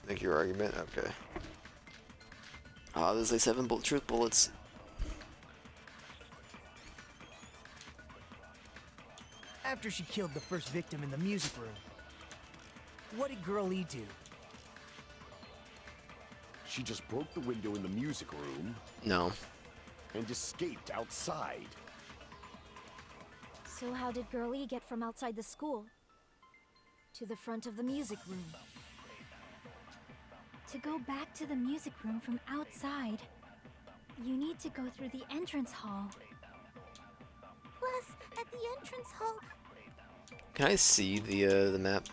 Make your argument. Okay. Oh, there's like 7 truth bullets. After she killed the first victim in the music room, what did Girl E do? She just broke the window in the music room No. and escaped outside. So how did Girl E get from outside the school to the front of the music room? To go back to the music room from outside, you need to go through the entrance hall. Plus, at the entrance hall... Can I see the map?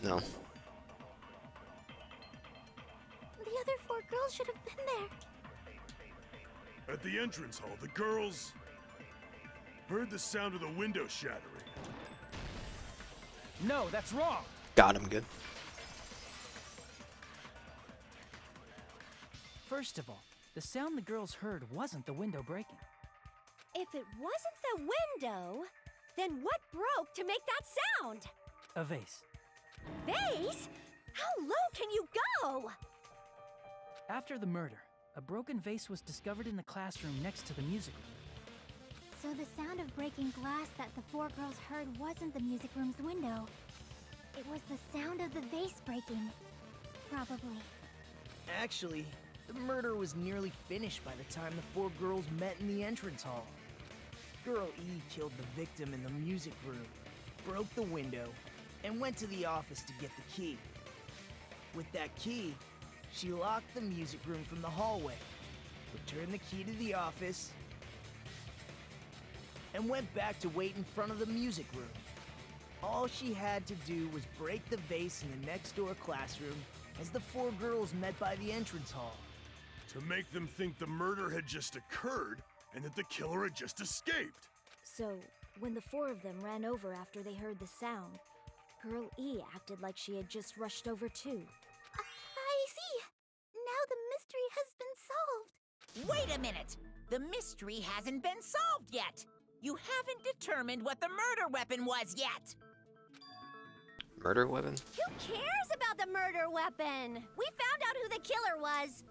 No. The other 4 girls should have been there. At the entrance hall, the girls heard the sound of the window shattering. No, that's wrong. Got him good. First of all, the sound the girls heard wasn't the window breaking. If it wasn't the window, then what broke to make that sound? A vase. Vase? How low can you go? After the murder, a broken vase was discovered in the classroom next to the music room. So the sound of breaking glass that the 4 girls heard wasn't the music room's window. It was the sound of the vase breaking. Probably. Actually, the murder was nearly finished by the time the 4 girls met in the entrance hall. Girl E killed the victim in the music room, broke the window, and went to the office to get the key. With that key, she locked the music room from the hallway, returned the key to the office, and went back to wait in front of the music room. All she had to do was break the vase in the next door classroom as the 4 girls met by the entrance hall. To make them think the murder had just occurred and that the killer had just escaped. So, when the 4 of them ran over after they heard the sound, Girl E acted like she had just rushed over too. I see. Now the mystery has been solved. Wait a minute! The mystery hasn't been solved yet! You haven't determined what the murder weapon was yet! Murder weapon? Who cares about the murder weapon? We found out who the killer was.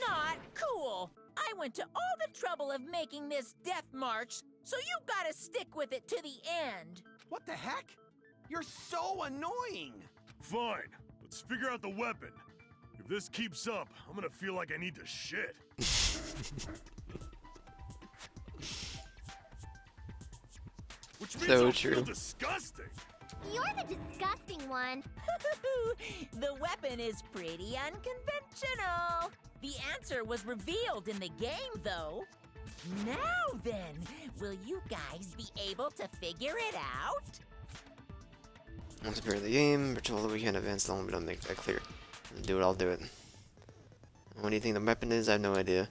Not cool! I went to all the trouble of making this death march, so you gotta stick with it to the end! What the heck? You're so annoying! Fine, let's figure out the weapon. If this keeps up, I'm gonna feel like I need to shit. Which means So I'll true. feel disgusting. You're the disgusting one. The weapon is pretty unconventional. The answer was revealed in the game, though. Now then, will you guys be able to figure it out? Once appear in the game, we're told that we can't advance the we don't make that clear. Do it, I'll do it. What do you think the weapon is? I have no idea.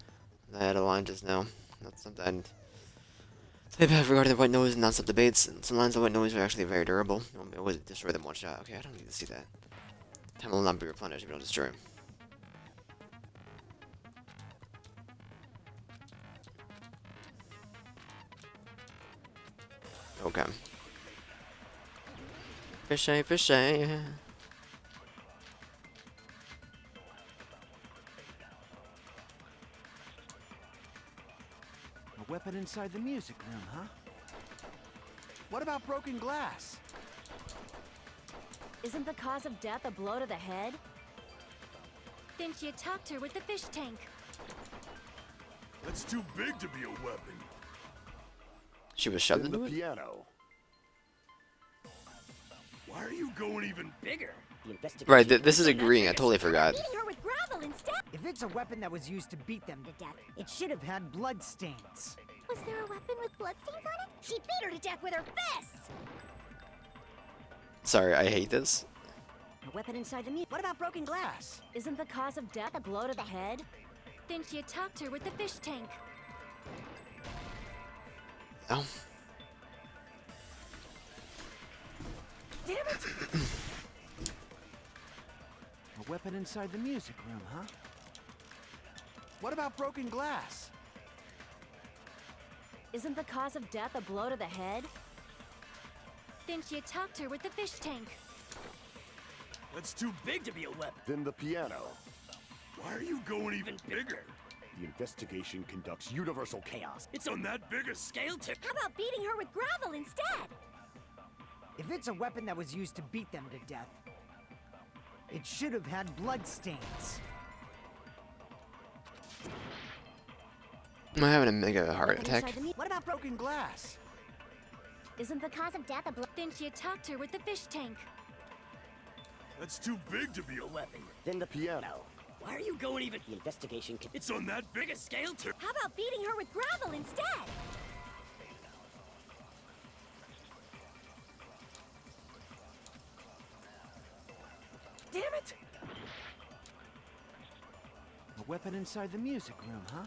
I had a line just now. That's something I'd have regarding the white noise and non-stop debates, and some lines of white noise are actually very durable. It would destroy them one shot. Okay, I don't need to see that. Time will not be replenished if we don't destroy them. Okay. Fishy, fishy. A weapon inside the music room, huh? What about broken glass? Isn't the cause of death a blow to the head? Then she attacked her with the fish tank. That's too big to be a weapon. She was shoved In the into it? piano. Why are you going even Bigger. Right, this is agreeing. I totally forgot. Beating her with gravel instead. If it's a weapon that was used to beat them to death, it should have had blood stains. Was there a weapon with bloodstains on it? She beat her to death with her fists. Sorry, I hate this. A weapon inside the meat. What about broken glass? Isn't the cause of death a blow to the head? Then she attacked her with the fish tank. Oh. Damn it! A weapon inside the music room, huh? What about broken glass? Isn't the cause of death a blow to the head? Then she attacked her with the fish tank. That's too big to be a weapon. Then the piano. Why are you going even bigger? The investigation conducts universal chaos. It's on that big a scale tip. How about beating her with gravel instead? If it's a weapon that was used to beat them to death, it should have had bloodstains. Am I having a mega heart Inside attack? the mu- What about broken glass? Isn't the cause of death a blood? Then she attacked her with the fish tank. That's too big to be a weapon. Then the piano. Why are you going even? The investigation. It's on that big a scale tip. How about beating her with gravel instead? Damn it! A weapon inside the music room, huh?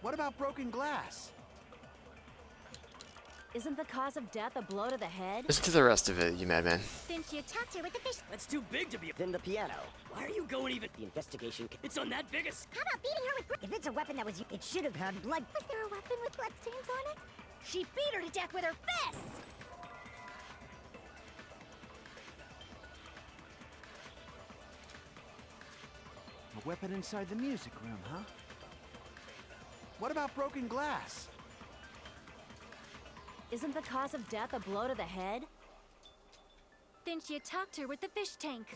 What about broken glass? Isn't the cause of death a blow to the head? Listen to the rest of it, you madman. Then she attacked her with the fish. That's too big to be. Then the piano. Why are you going even? The investigation. It's on that big a. How about beating her with If it's a weapon that was it should have had blood. Was there a weapon with bloodstains on it? She beat her to death with her fists! A weapon inside the music room, huh? What about broken glass? Isn't the cause of death a blow to the head? Then she attacked her with the fish tank.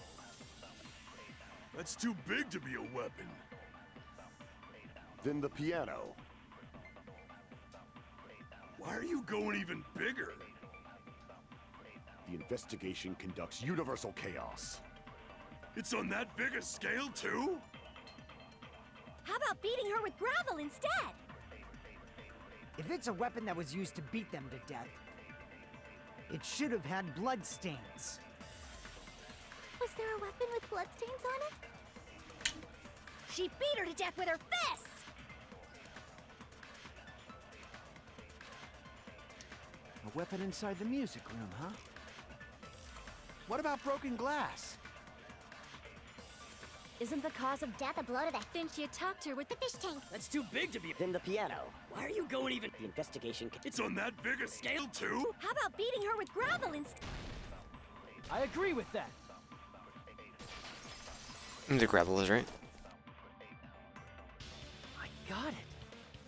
That's too big to be a weapon. Then the piano. Why are you going even bigger? The investigation conducts universal chaos. It's on that big a scale too? How about beating her with gravel instead? If it's a weapon that was used to beat them to death, it should have had bloodstains. Was there a weapon with bloodstains on it? She beat her to death with her fists! A weapon inside the music room, huh? What about broken glass? Isn't the cause of death a blow to the head? Then she attacked her with the fish tank. That's too big to be. Then the piano. Why are you going even? The investigation. It's on that big a scale too? How about beating her with gravel instead? I agree with that. The gravel is right. I got it.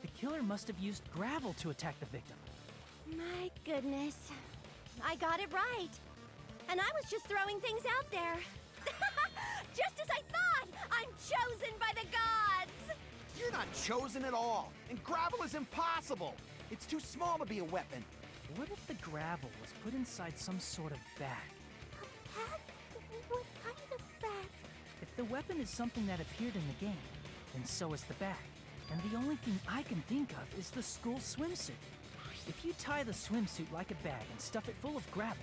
The killer must have used gravel to attack the victim. My goodness. I got it right. And I was just throwing things out there. Just as I thought! I'm chosen by the gods! You're not chosen at all, and gravel is impossible. It's too small to be a weapon. What if the gravel was put inside some sort of bag? Bag? What kind of bag? If the weapon is something that appeared in the game, then so is the bag. And the only thing I can think of is the school swimsuit. If you tie the swimsuit like a bag and stuff it full of gravel,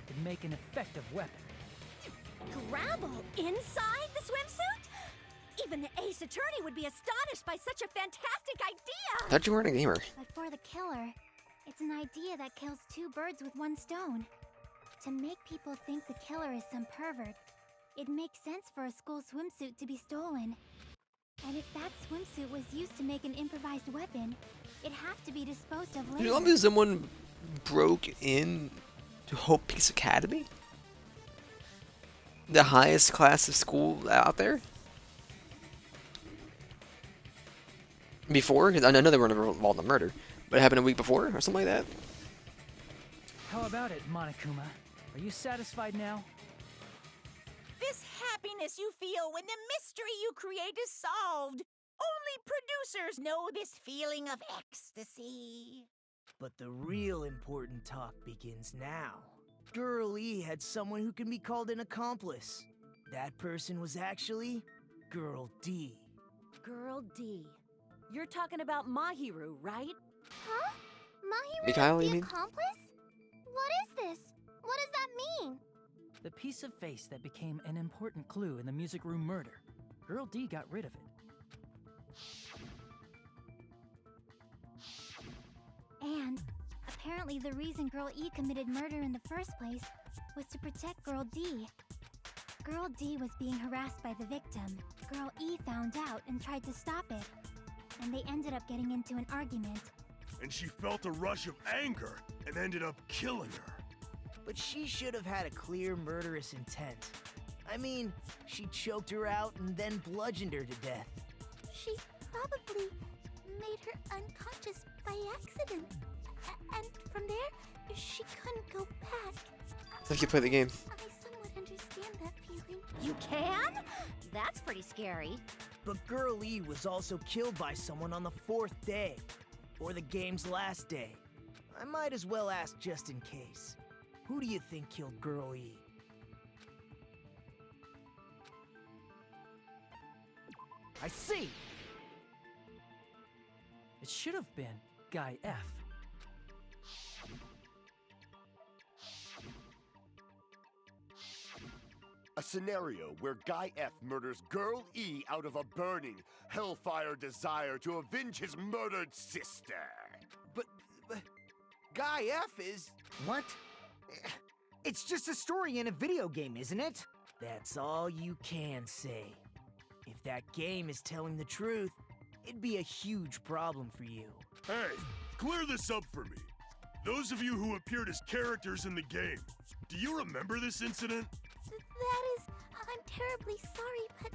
it'd make an effective weapon. Gravel inside the swimsuit? Even the Ace Attorney would be astonished by such a fantastic idea! Thought you weren't a gamer. But for the killer, it's an idea that kills two birds with one stone. To make people think the killer is some pervert, it makes sense for a school swimsuit to be stolen. And if that swimsuit was used to make an improvised weapon, it'd have to be disposed of Did you later. tell me someone broke in to Hope Peace Academy? The highest class of school out there? Before? Because I know they weren't involved in the murder. But it happened a week before or something like that? How about it, Monokuma? Are you satisfied now? This happiness you feel when the mystery you create is solved. Only producers know this feeling of ecstasy. But the real important talk begins now. Girl E had someone who can be called an accomplice. That person was actually Girl D. Girl D. You're talking about Mahiru, right? Huh? Mahiru Mikhail, is you the mean? accomplice? What is this? What does that mean? The piece of face that became an important clue in the music room murder. Girl D got rid of it. And apparently the reason Girl E committed murder in the first place was to protect Girl D. Girl D was being harassed by the victim. Girl E found out and tried to stop it. And they ended up getting into an argument. And she felt a rush of anger and ended up killing her. but she should have had a clear murderous intent. I mean, she choked her out and then bludgeoned her to death. She probably made her unconscious by accident. And from there, she couldn't go back. It's like you play the game. I somewhat understand that feeling. You can? That's pretty scary. But Girl E was also killed by someone on the 4th day, or the game's last day. I might as well ask just in case. Who do you think killed Girl E? I see! It should have been Guy F. A scenario where Guy F murders Girl E out of a burning, hellfire desire to avenge his murdered sister. But Guy F is... What? It's just a story in a video game, isn't it? That's all you can say. If that game is telling the truth, it'd be a huge problem for you. Hey, clear this up for me. Those of you who appeared as characters in the game, do you remember this incident? That is, I'm terribly sorry, but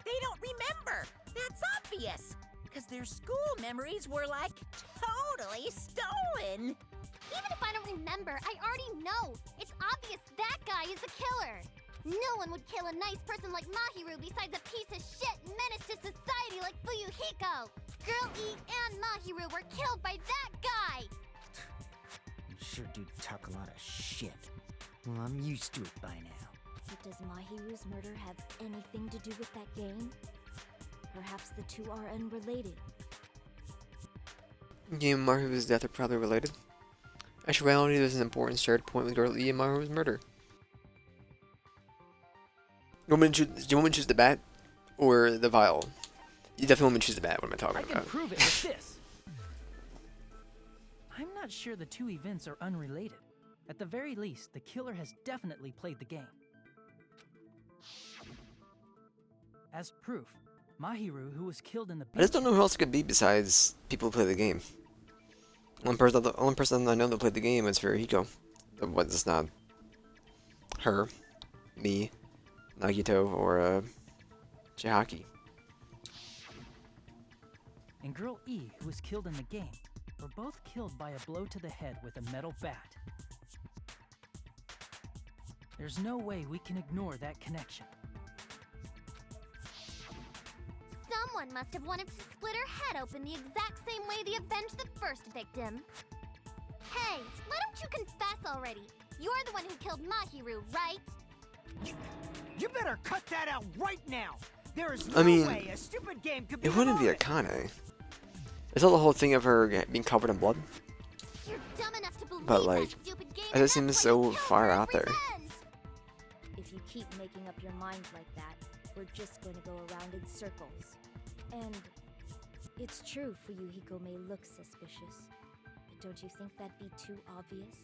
They don't remember. That's obvious. Because their school memories were like totally stolen. even if I don't remember, I already know. It's obvious that guy is the killer. No one would kill a nice person like Mahiru besides a piece of shit menace to society like Fuyuhiko. Girl E and Mahiru were killed by that guy. You sure do talk a lot of shit. Well, I'm used to it by now. But does Mahiru's murder have anything to do with that game? Perhaps the two are unrelated. Game and Maru's death are probably related. Actuality, there's an important shared point with Girl E and Maru's murder. Do you want me to choose the bat or the vial? You definitely want me to choose the bat. What am I talking I can about? prove it with this. I'm not sure the two events are unrelated. At the very least, the killer has definitely played the game. As proof, Mahiru, who was killed in the I just don't know who else it could be besides people who play the game. The only person I know that played the game is Fuyuhiko. It's not her, me, Nagito, or Chihaki. and Girl E, who was killed in the game, were both killed by a blow to the head with a metal bat. There's no way we can ignore that connection. Someone must have wanted to split her head open the exact same way they avenged the first victim. Hey, why don't you confess already? You're the one who killed Mahiru, right? You better cut that out right now! There is I no mean, way a stupid game could be It wouldn't be promoted. Akane. Is that the whole thing of her being covered in blood? You're dumb enough to believe But, that like, stupid game, it and just seems that's why you so killed far her out there. revenge. If you keep making up your mind like that, we're just going to go around in circles. And it's true Fuyuhiko may look suspicious, but don't you think that'd be too obvious?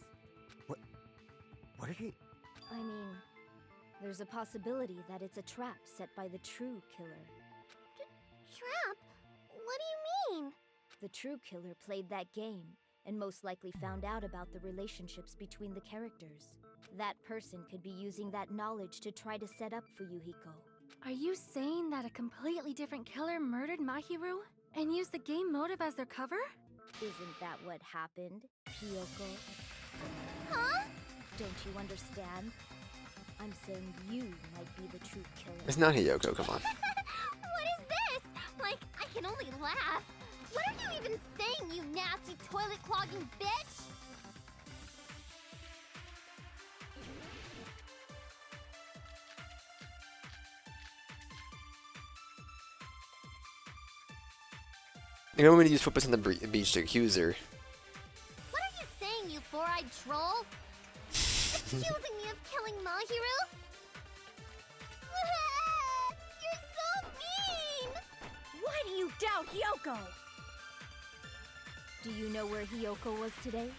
What are you... I mean, there's a possibility that it's a trap set by the true killer. Trap? What do you mean? The true killer played that game, and most likely found out about the relationships between the characters. That person could be using that knowledge to try to set up Fuyuhiko. Are you saying that a completely different killer murdered Mahiru and used the game motive as their cover? Isn't that what happened, Hiyoko? Huh? Don't you understand? I'm saying you might be the true killer. It's not Hiyoko, come on. What is this? Like, I can only laugh. What are you even saying, you nasty toilet clogging bitch? You don't want me to use footprints on the beach to accuse her. What are you saying, you four-eyed troll? Accusing me of killing Mahiru? You're so mean! Why do you doubt Hyoko? Do you know where Hiyoko was today?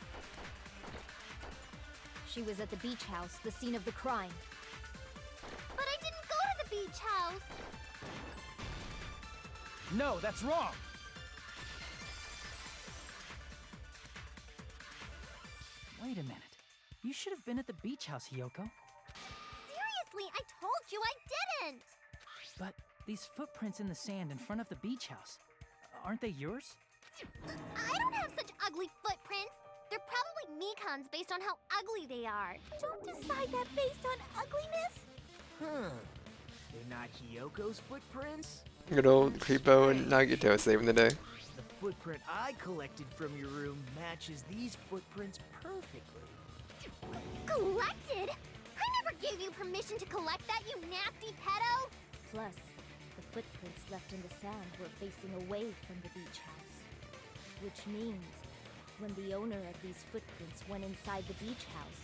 She was at the beach house, the scene of the crime. But I didn't go to the beach house! No, that's wrong! Wait a minute. You should have been at the beach house, Hiyoko. Seriously, I told you I didn't! But these footprints in the sand in front of the beach house, aren't they yours? I don't have such ugly footprints! They're probably Mikan's based on how ugly they are. Don't decide that based on ugliness! Huh. They're not Hiyoko's footprints? Good old Creepo and Nagito saving the day. The footprint I collected from your room matches these footprints perfectly. Collected? I never gave you permission to collect that, you nasty pedo! Plus, the footprints left in the sand were facing away from the beach house. Which means, when the owner of these footprints went inside the beach house,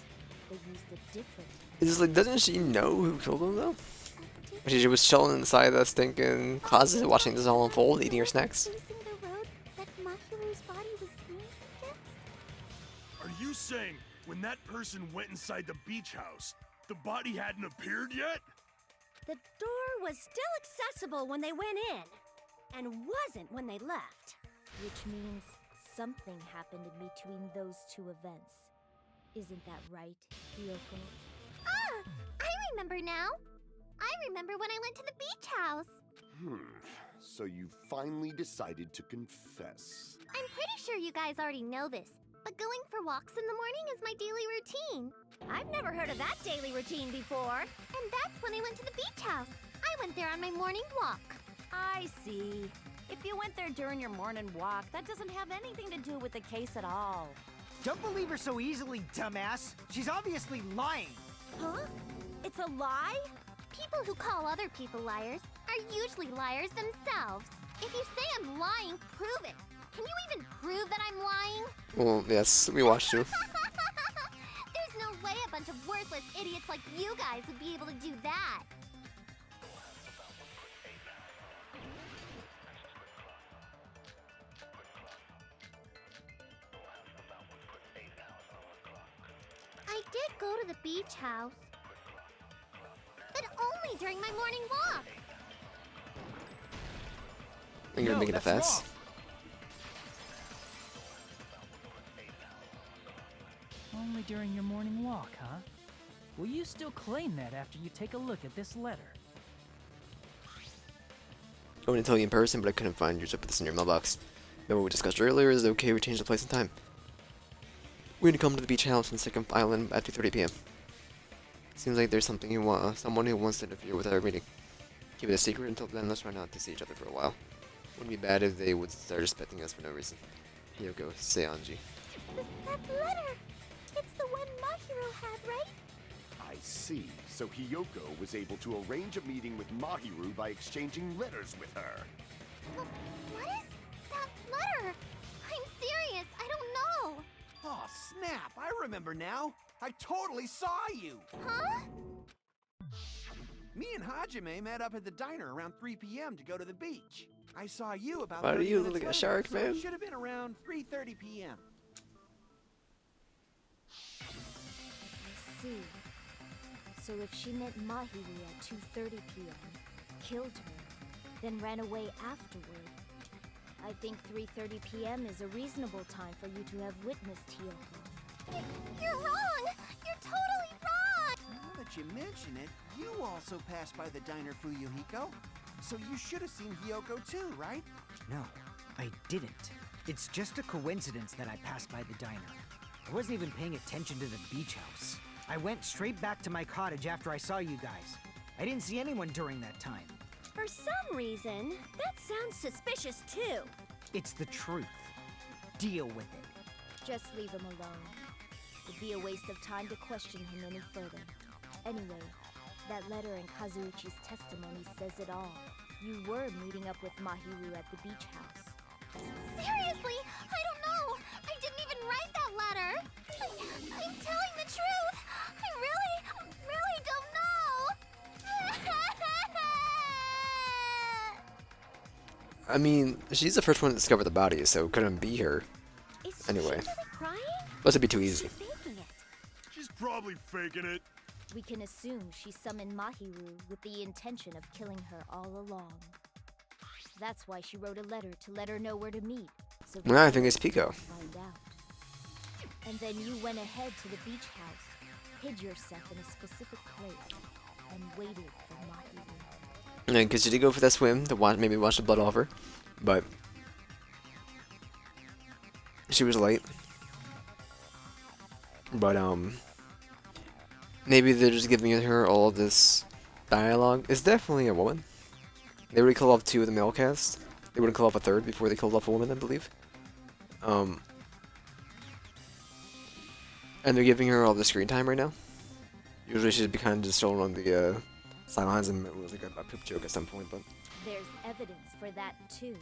they used a different... It's like, doesn't she know who killed him though? She was chilling inside that stinking closet watching this all unfold, eating her snacks. Facing the road that Mahiru's body was leaning against? Are you saying when that person went inside the beach house, the body hadn't appeared yet? The door was still accessible when they went in, and wasn't when they left. Which means something happened in between those two events. Isn't that right, Hiyoko? Ah! I remember now! I remember when I went to the beach house! So you finally decided to confess. I'm pretty sure you guys already know this, but going for walks in the morning is my daily routine. I've never heard of that daily routine before. And that's when I went to the beach house. I went there on my morning walk. I see. If you went there during your morning walk, that doesn't have anything to do with the case at all. Don't believe her so easily, dumbass. She's obviously lying. Huh? It's a lie? People who call other people liars are usually liars themselves. If you say I'm lying, prove it. Can you even prove that I'm lying? Well, yes, we watched you. There's no way a bunch of worthless idiots like you guys would be able to do that. I did go to the beach house, but only during my morning walk. You're making a fuss. Only during your morning walk, huh? Will you still claim that after you take a look at this letter? I wanted to tell you in person, but I couldn't find you, so I put this in your mailbox. Remember what we discussed earlier, is it okay we change the place and time? We're gonna come to the beach house on Second Island at 2:30 p.m. Seems like there's something someone who wants to interfere with our meeting. Keep it a secret until then, let's try not to see each other for a while. Wouldn't be bad if they would start suspecting us for no reason. Hiyoko, Seonji. That letter! It's the one Mahiru had, right? I see. So Hiyoko was able to arrange a meeting with Mahiru by exchanging letters with her. What is that letter? I'm serious, I don't know. Oh, snap! I remember now. I totally saw you. Huh? Me and Hajime met up at the diner around 3 p.m. to go to the beach. I saw you about Why do 30 you minutes look like a later, shark, so man? it should have been around 3:30 p.m. I see. So if she met Mahiru at 2:30 p.m., killed her, then ran away afterward, I think 3:30 p.m. is a reasonable time for you to have witnessed Hiyoko. You're wrong! You're totally wrong! Now that you mention it, you also passed by the diner, Fuyuhiko. So you should have seen Hiyoko too, right? No, I didn't. It's just a coincidence that I passed by the diner. I wasn't even paying attention to the beach house. I went straight back to my cottage after I saw you guys. I didn't see anyone during that time. For some reason, that sounds suspicious too. It's the truth. Deal with it. Just leave him alone. It'd be a waste of time to question him any further. Anyway, that letter in Kazuichi's testimony says it all. You were meeting up with Mahiru at the beach house. Seriously, I don't know. I didn't even write that letter. I'm telling the truth. I really don't know. I mean, she's the first one to discover the body, so it couldn't be her. Anyway, Crying? must be too easy. Faking it. She's probably faking it. We can assume she summoned Mahiru with the intention of killing her all along. That's why she wrote a letter to let her know where to meet. So Well, I think it's Pico. find out. And then you went ahead to the beach house, hid yourself in a specific place, and waited for Mahiru. Because you did go for that swim to maybe wash the blood off her, but she was late. But maybe they're just giving her all of this dialogue. It's definitely a woman. They already killed off 2 of the male cast. They would have killed off a 3rd before they killed off a woman, I believe. And they're giving her all the screen time right now. Usually she'd be kind of just shown on the sidelines and it was like a poop joke at some point, but There's evidence for that too.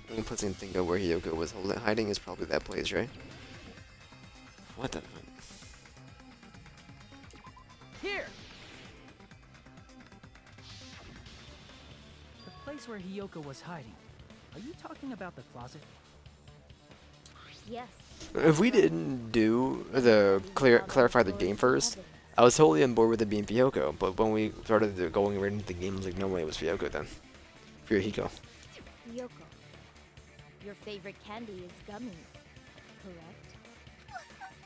the only place I can think of where Hiyoko was hiding is probably that place, right? What the fuck? Here! The place where Hiyoko was hiding. Are you talking about the closet? Yes. If we didn't do the clarify the game first, I was totally on board with it being Hiyoko, but when we started going right into the game, I was like, no way, it was Hiyoko then. Hiko. Yoko, your favorite candy is gummies, correct?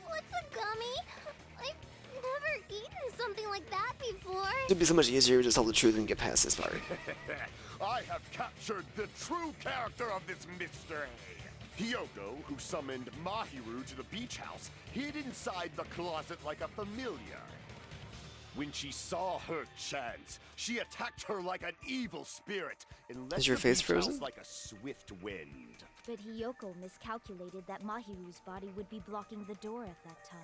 What's a gummy? I've never eaten something like that before. It'd be so much easier to just tell the truth and get past this part. I have captured the true character of this mystery. Hiyoko, who summoned Mahiru to the beach house, hid inside the closet like a familiar. When she saw her chance, she attacked her like an evil spirit and left Is your the face beach frozen? house like a swift wind. But Hiyoko miscalculated that Mahiru's body would be blocking the door at that time.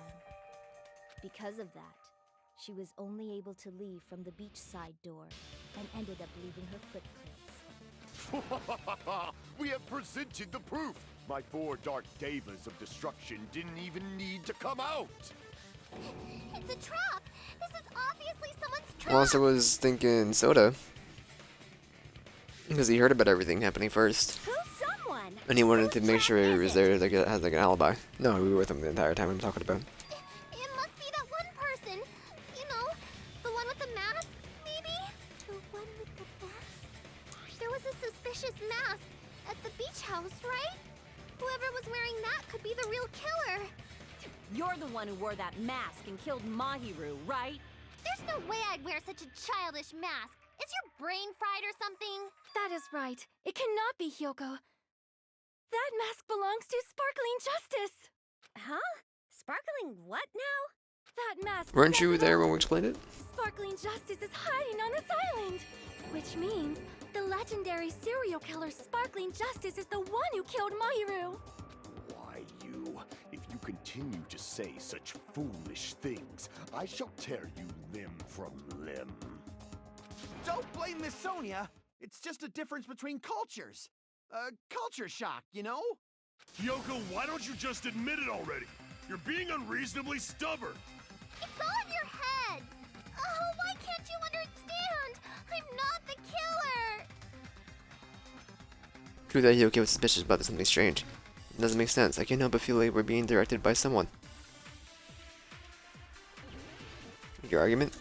Because of that, she was only able to leave from the beachside door and ended up leaving her footprints. We have presented the proof. My 4 dark devas of destruction didn't even need to come out. It's a trap! This is obviously someone's trap! I also was thinking Soda. Because he heard about everything happening first. Who's someone? And he wanted to make sure he was there, like, had like an alibi. No, we were with him the entire time I'm talking about. It must be that one person. You know, the one with the mask, maybe? The one with the mask? There was a suspicious mask at the beach house, right? Whoever was wearing that could be the real killer. You're the one who wore that mask and killed Mahiru, right? There's no way I'd wear such a childish mask. Is your brain fried or something? That is right. It cannot be Hyoko. That mask belongs to Sparkling Justice! Huh? Sparkling what now? That mask... Weren't you there when we explained it? Sparkling Justice is hiding on this island! Which means the legendary serial killer Sparkling Justice is the one who killed Mahiru! Why, you? If you continue to say such foolish things, I shall tear you limb from limb. Don't blame Miss Sonia. It's just a difference between cultures. Culture shock, you know? Yoko, why don't you just admit it already? You're being unreasonably stubborn. It's all in your head! Oh, why can't you understand? I'm not the killer! True that Hiyoko was suspicious about something strange. It doesn't make sense. I can't help but feel like we're being directed by someone. Your argument?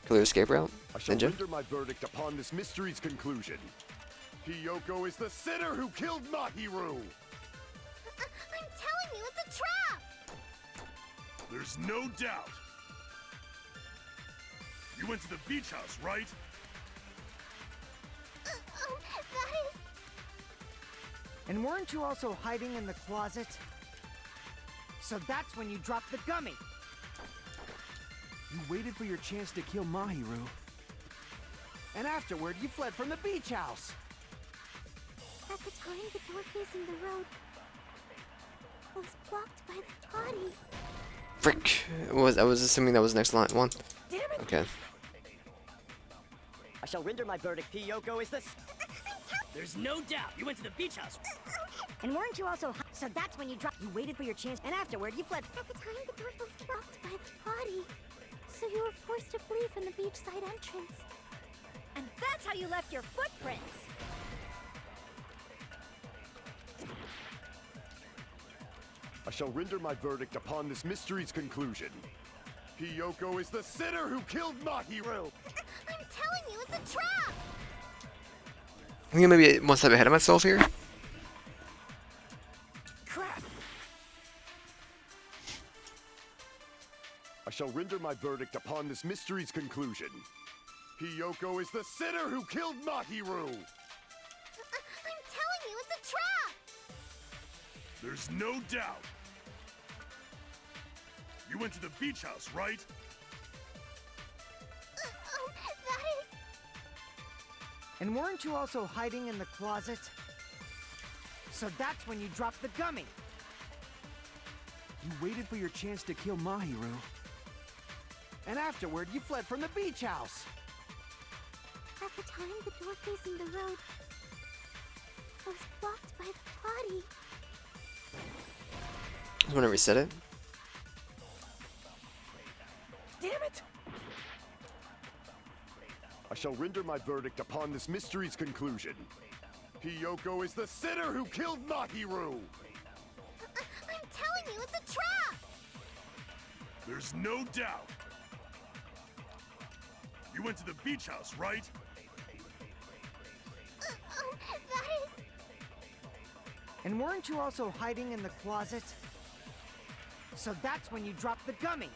Clear escape route? I shall Ninja? render my verdict upon this mystery's conclusion. Hiyoko is the sinner who killed Mahiru! I'm telling you, it's a trap! There's no doubt. You went to the beach house, right? That is... And weren't you also hiding in the closet? So that's when you dropped the gummy! You waited for your chance to kill Mahiru. And afterward, you fled from the beach house. At the time, the door facing the road was blocked by the body. Frick! I was assuming that was the next one. Damn it! Okay. I shall render my verdict. Hiyoko is this. There's no doubt. You went to the beach house. And weren't you also... So that's when you dropped... You waited for your chance, and afterward, you fled... At the time, the door was blocked by the body. So you were forced to flee from the beachside entrance. And that's how you left your footprints. I shall render my verdict upon this mystery's conclusion. Hiyoko is the sinner who killed Mahiru! I'm telling you, it's a trap! I think maybe one step ahead of myself here. Crap! I shall render my verdict upon this mystery's conclusion. Hiyoko is the sinner who killed Mahiru! I'm telling you, it's a trap! There's no doubt. You went to the beach house, right? That is... And weren't you also hiding in the closet? So that's when you dropped the gummy. You waited for your chance to kill Mahiru. And afterward, you fled from the beach house. At the time, the door facing the road was blocked by the body. You want to reset it? Damn it! I shall render my verdict upon this mystery's conclusion. Hiyoko is the sinner who killed Mahiru! I'm telling you, it's a trap! There's no doubt. You went to the beach house, right? That is... And weren't you also hiding in the closet? So that's when you dropped the gummy.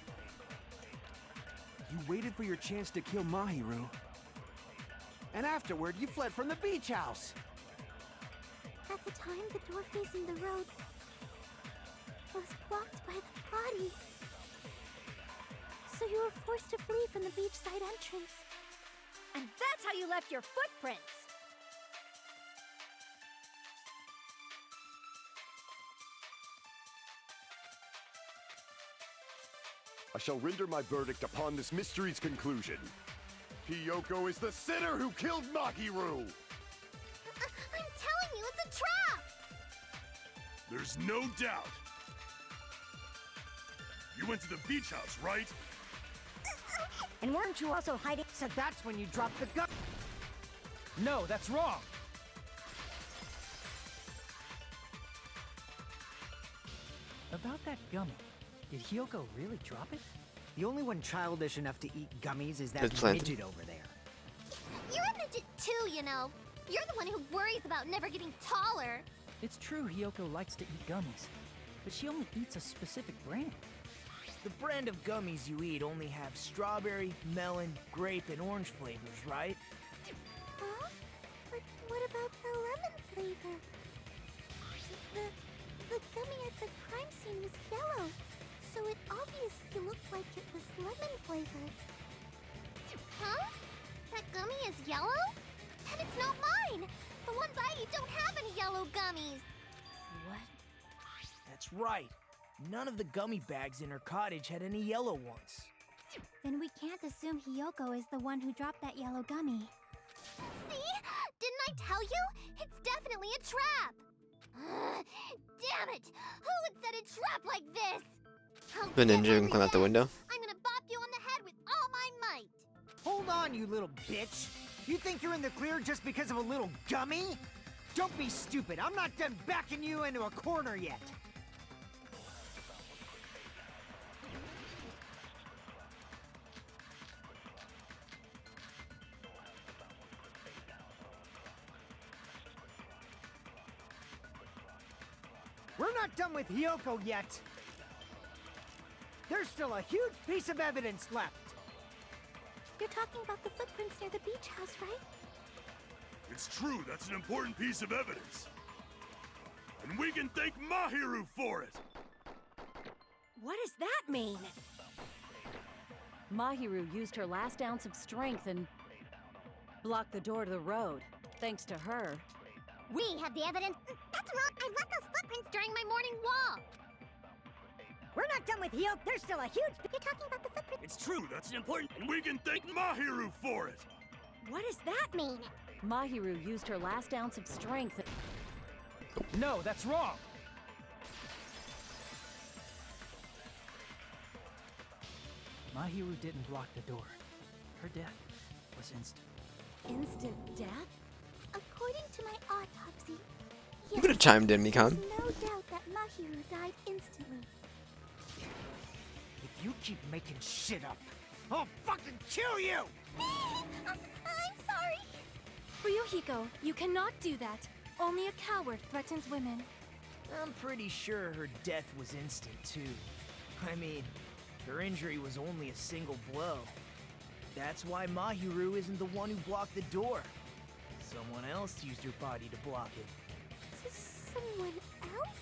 You waited for your chance to kill Mahiru. And afterward, you fled from the beach house. At the time, the door facing the road was blocked by the body. So you were forced to flee from the beachside entrance. And that's how you left your footprints! I shall render my verdict upon this mystery's conclusion. Hiyoko is the sinner who killed Mahiru! I'm telling you, it's a trap! There's no doubt. You went to the beach house, right? And weren't you also hiding? So that's when you dropped the gummy. No, that's wrong. About that gummy, did Hiyoko really drop it? The only one childish enough to eat gummies is that Good plan. midget over there. You're a midget too, you know. You're the one who worries about never getting taller. It's true Hiyoko likes to eat gummies, but she only eats a specific brand. The brand of gummies you eat only have strawberry, melon, grape, and orange flavors, right? Huh? But what about the lemon flavor? The gummy at the crime scene was yellow, so it obviously looked like it was lemon flavored. Huh? That gummy is yellow? And it's not mine! The ones I eat don't have any yellow gummies! What? That's right. None of the gummy bags in her cottage had any yellow ones. Then we can't assume Hiyoko is the one who dropped that yellow gummy. See? Didn't I tell you? It's definitely a trap! Damn it! Who would set a trap like this? The ninja can climb out the window. I'm gonna bop you on the head with all my might! Hold on, you little bitch! You think you're in the clear just because of a little gummy? Don't be stupid. I'm not done backing you into a corner yet. We're not done with Hiyoko yet. There's still a huge piece of evidence left. You're talking about the footprints near the beach house, right? It's true, that's an important piece of evidence. And we can thank Mahiru for it! What does that mean? Mahiru used her last ounce of strength and blocked the door to the road. Thanks to her. We have the evidence. That's wrong. I left those footprints during my morning walk. We're not done with Hiyoko. There's still a huge... You're talking about the footprints. It's true, that's an important... And we can thank Mahiru for it! What does that mean? Mahiru used her last ounce of strength. No, that's wrong. Mahiru didn't block the door. Her death was instant. Instant death? According to my autopsy, You could have chimed in, Mikan. there's no doubt that Mahiru died instantly. You If you keep making shit up, I'll fucking kill you! I'm sorry. Fuyuhiko, you cannot do that. Only a coward threatens women. I'm pretty sure her death was instant, too. I mean, her injury was only a single blow. That's why Mahiru isn't the one who blocked the door. Someone else used her body to block it. Someone else?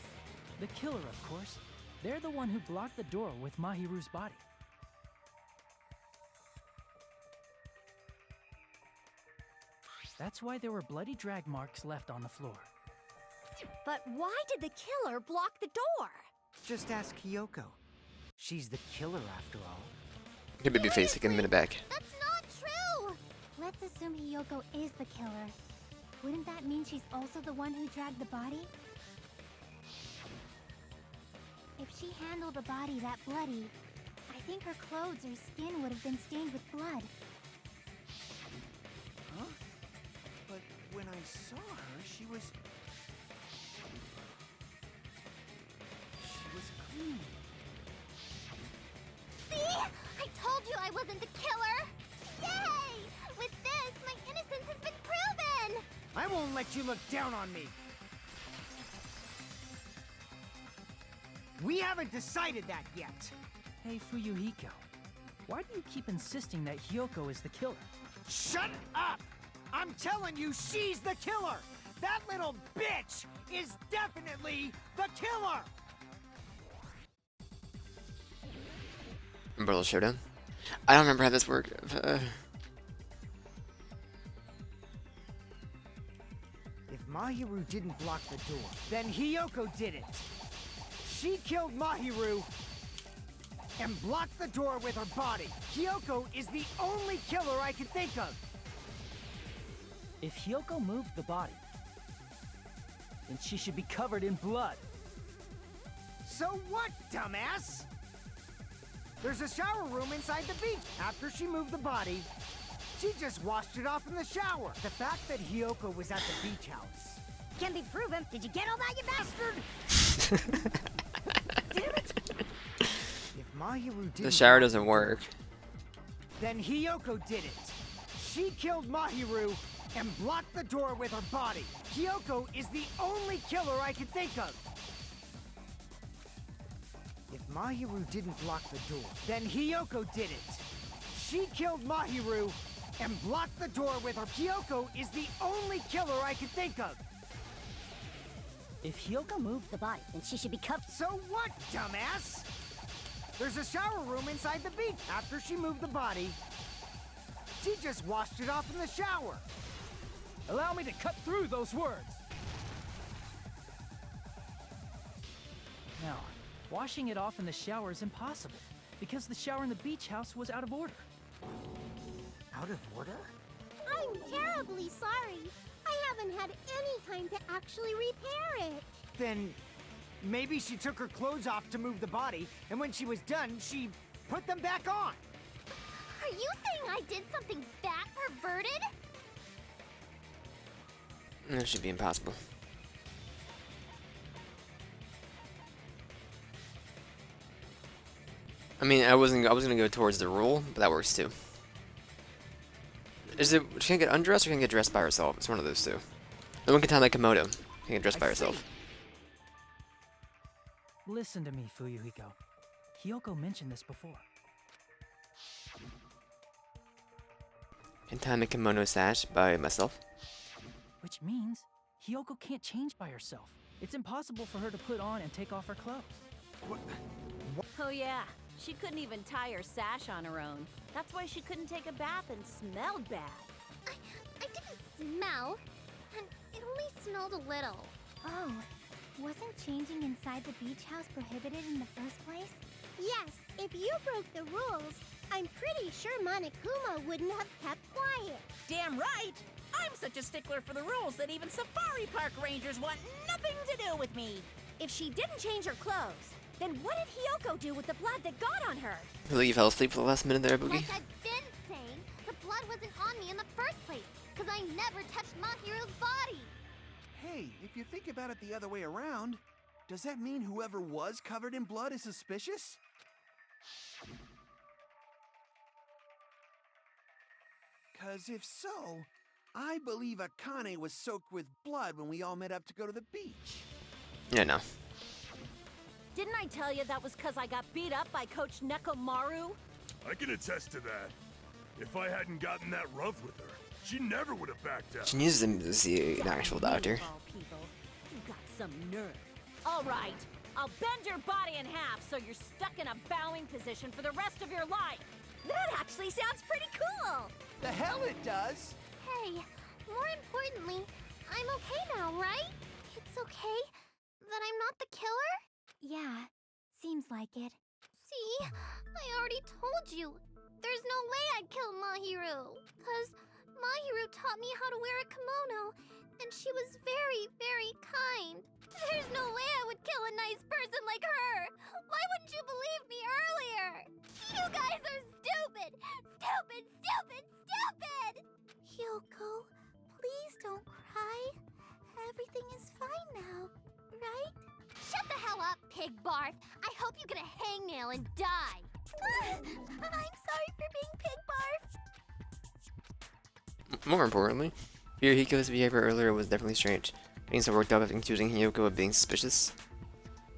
The killer, of course. They're the one who blocked the door with Mahiru's body. That's why there were bloody drag marks left on the floor. But why did the killer block the door? Just ask Hiyoko. She's the killer after all. Your baby face like a minute back. That's not true! Let's assume Hiyoko is the killer. Wouldn't that mean she's also the one who dragged the body? If she handled a body that bloody, I think her clothes or skin would have been stained with blood. Huh? But when I saw her, she was clean. See? I told you I wasn't the killer! Yay! With this, my innocence has been proven! I won't let you look down on me! We haven't decided that yet! Hey, Fuyuhiko. Why do you keep insisting that Hiyoko is the killer? Shut up! I'm telling you, she's the killer! That little bitch is definitely the killer! Umbrella Showdown? I don't remember how this worked. If Mahiru didn't block the door, then Hiyoko did it. She killed Mahiru and blocked the door with her body. Hiyoko is the only killer I can think of. If Hiyoko moved the body, then she should be covered in blood. So what, dumbass? There's a shower room inside the beach. After she moved the body, she just washed it off in the shower. The fact that Hiyoko was at the beach house Can be proven. Did you get all that, you bastard? Damn it! If Mahiru didn't The shower block doesn't work. then Hiyoko did it. She killed Mahiru and blocked the door with her body. Hiyoko is the only killer I can think of. If Mahiru didn't block the door, then Hiyoko did it. She killed Mahiru and blocked the door with her. Hiyoko is the only killer I can think of. If Hiyoko moved the body, then she should be covered. So what, dumbass? There's a shower room inside the beach. After she moved the body, she just washed it off in the shower. Allow me to cut through those words. Now, washing it off in the shower is impossible, because the shower in the beach house was out of order. Out of order? I'm terribly sorry. I haven't had any time to actually repair it. Then maybe she took her clothes off to move the body, and when she was done, she put them back on. Are you saying I did something that perverted? That should be impossible. I mean, I was gonna go towards the rule, but that works too. Is it she can get undressed or can get dressed by herself? It's one of those two. No one can tie like Komodo. Can get dressed by herself. Listen to me, Fuyuhiko. Hiyoko mentioned this before. Can tie my kimono sash by myself. Which means Hiyoko can't change by herself. It's impossible for her to put on and take off her clothes. Oh yeah, she couldn't even tie her sash on her own. That's why she couldn't take a bath and smelled bad. I didn't smell, and it only smelled a little. Oh, wasn't changing inside the beach house prohibited in the first place? Yes, if you broke the rules, I'm pretty sure Monokuma wouldn't have kept quiet. Damn right! I'm such a stickler for the rules that even safari park rangers want nothing to do with me. If she didn't change her clothes, then what did Hiyoko do with the blood that got on her? Really, you fell asleep for the last minute there, Boogie? Like I've been saying, the blood wasn't on me in the first place, because I never touched Mahiru's body. Hey, if you think about it the other way around, does that mean whoever was covered in blood is suspicious? Cause if so, I believe Akane was soaked with blood when we all met up to go to the beach. Yeah, no. Didn't I tell you that was because I got beat up by Coach Nekomaru? I can attest to that. If I hadn't gotten that rough with her, she never would have backed out. She needs to see an actual doctor. All people, you got some nerve. All right, I'll bend your body in half so you're stuck in a bowing position for the rest of your life. That actually sounds pretty cool. The hell it does! Hey, more importantly, I'm okay now, right? It's okay that I'm not the killer? Yeah, seems like it. See, I already told you. There's no way I'd kill Mahiru. Cause Mahiru taught me how to wear a kimono, and she was very, very kind. There's no way I would kill a nice person like her. Why wouldn't you believe me earlier? You guys are stupid! Stupid, stupid, stupid! Hyoko, please don't cry. Everything is fine now, right? Shut the hell up, pig barf! I hope you get a hangnail and die! I'm sorry for being pig barf! More importantly, Yurihiko's behavior earlier was definitely strange. Being so worked up after accusing Hiyoko of being suspicious.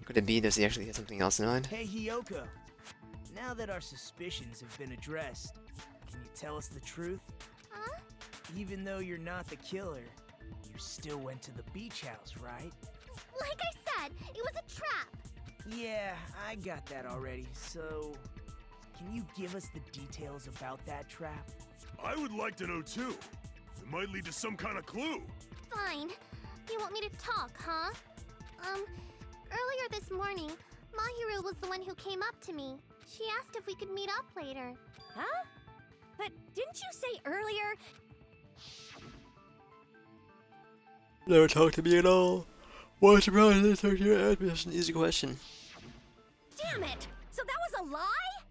Could it be, does he actually have something else in mind? Hey, Hiyoko. Now that our suspicions have been addressed, can you tell us the truth? Huh? Even though you're not the killer, you still went to the beach house, right? Like I said, it was a trap! Yeah, I got that already, so... Can you give us the details about that trap? I would like to know too. It might lead to some kind of clue. Fine. You want me to talk, huh? Earlier this morning, Mahiru was the one who came up to me. She asked if we could meet up later. Huh? But didn't you say earlier? Never talk to me at all. Why surprise they talk to you? Ask me an easy question. Damn it! So that was a lie?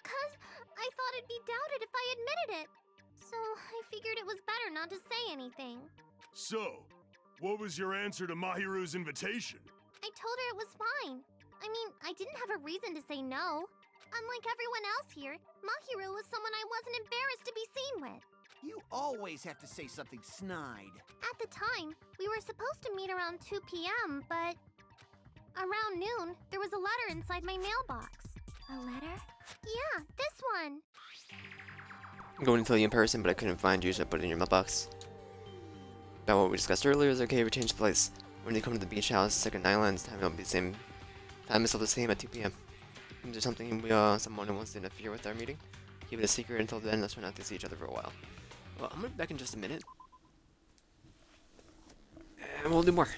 Cause I thought it'd be doubted if I admitted it. So I figured it was better not to say anything. So, what was your answer to Mahiru's invitation? I told her it was fine. I mean, I didn't have a reason to say no. Unlike everyone else here, Mahiru was someone I wasn't embarrassed to be seen with. You always have to say something snide. At the time, we were supposed to meet around 2 p.m., but... Around noon, there was a letter inside my mailbox. A letter? Yeah, this one. I'm going to tell you in person, but I couldn't find you, so I put it in your mailbox. About what we discussed earlier is okay, we changed the place. When you come to the beach house, second islands, time will be the same. Time is still the same at 2 p.m. If there's something someone who wants to interfere with our meeting, keep it a secret until then. Let's try not to see each other for a while. Well, I'm gonna be back in just a minute, and we'll do more.